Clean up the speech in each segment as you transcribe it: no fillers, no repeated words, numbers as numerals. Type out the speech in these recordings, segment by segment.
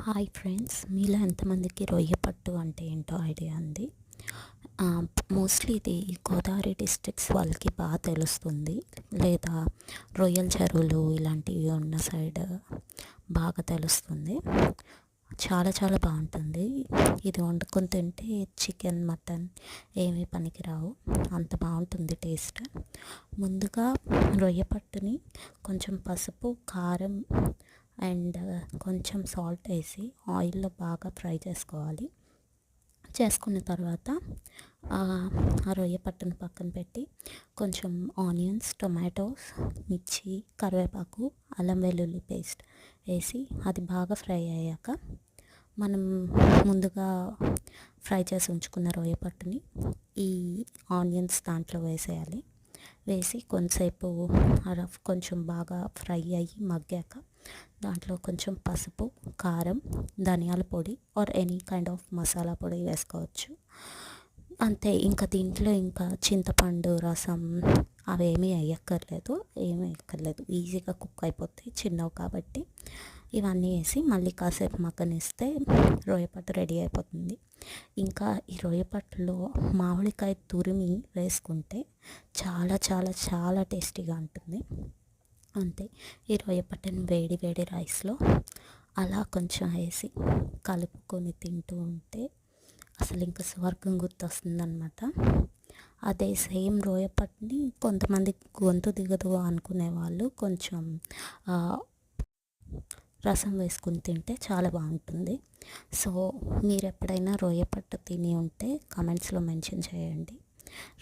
Hi friends, మీలో ఎంతమందికి రొయ్య పట్టు అంటే ఏంటో ఐడియా ఉంది? మోస్ట్లీ ఇది గోదావరి డిస్ట్రిక్ట్స్ వాళ్ళకి బాగా తెలుస్తుంది, లేదా రొయ్యల చెరువులు ఇలాంటివి ఉన్న సైడ్ బాగా తెలుస్తుంది. చాలా చాలా బాగుంటుంది. ఇది వండుకొని తింటే చికెన్ మటన్ ఏమీ పనికిరావు, అంత బాగుంటుంది టేస్ట్. ముందుగా రొయ్య పట్టుని కొంచెం పసుపు, కారం అండ్ కొంచెం సాల్ట్ వేసి ఆయిల్లో బాగా ఫ్రై చేసుకోవాలి. చేసుకున్న తర్వాత ఆ రొయ్య పట్టును పక్కన పెట్టి కొంచెం ఆనియన్స్, టొమాటోస్, మిర్చి, కరివేపాకు, అల్లం వెల్లుల్లి పేస్ట్ వేసి అది బాగా ఫ్రై అయ్యాక మనం ముందుగా ఫ్రై చేసి ఉంచుకున్న రొయ్య పట్టుని ఈ ఆనియన్స్ దాంట్లో వేసేయాలి. వేసి కొంతసేపు కొంచెం బాగా ఫ్రై అయ్యి మగ్గాక దాంట్లో కొంచెం పసుపు, కారం, ధనియాల పొడి or any kind of masala పొడి వేసుకోవచ్చు. అంతే. ఇంకా దీంట్లో ఇంకా చింతపండు రసం అవేమీ వేయక్కర్లేదు, ఈజీగా కుక్ అయిపోతాయి చిన్నవి కాబట్టి. ఇవన్నీ వేసి మళ్ళీ కాసేపు మగ్గనిస్తే రొయ్యపట్టు రెడీ అయిపోతుంది. ఇంకా ఈ రొయ్యపట్టులో మామిడికాయ తురిమి వేసుకుంటే చాలా చాలా చాలా టేస్టీగా ఉంటుంది. అంతే. ఈ రొయ్యపట్టుని వేడి వేడి రైస్లో అలా కొంచెం వేసి కలుపుకొని తింటూ ఉంటే అసలు ఇంకా స్వర్గం గుర్తొస్తుందన్నమాట. అదే సేమ్ రొయ్యపట్టుని కొంతమంది గొంతు దిగదు అనుకునే వాళ్ళు కొంచెం రసం వేసుకుని తింటే చాలా బాగుంటుంది. సో మీరు ఎప్పుడైనా రొయ్యపట్టు తిని ఉంటే కామెంట్స్లో మెన్షన్ చేయండి.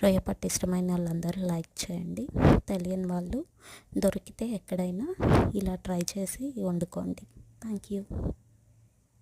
రొయ్యపట్టు ఇష్టమైన వాళ్ళందరూ లైక్ చేయండి. తెలియని వాళ్ళు దొరికితే ఎక్కడైనా ఇలా ట్రై చేసి వండుకోండి. Thank you.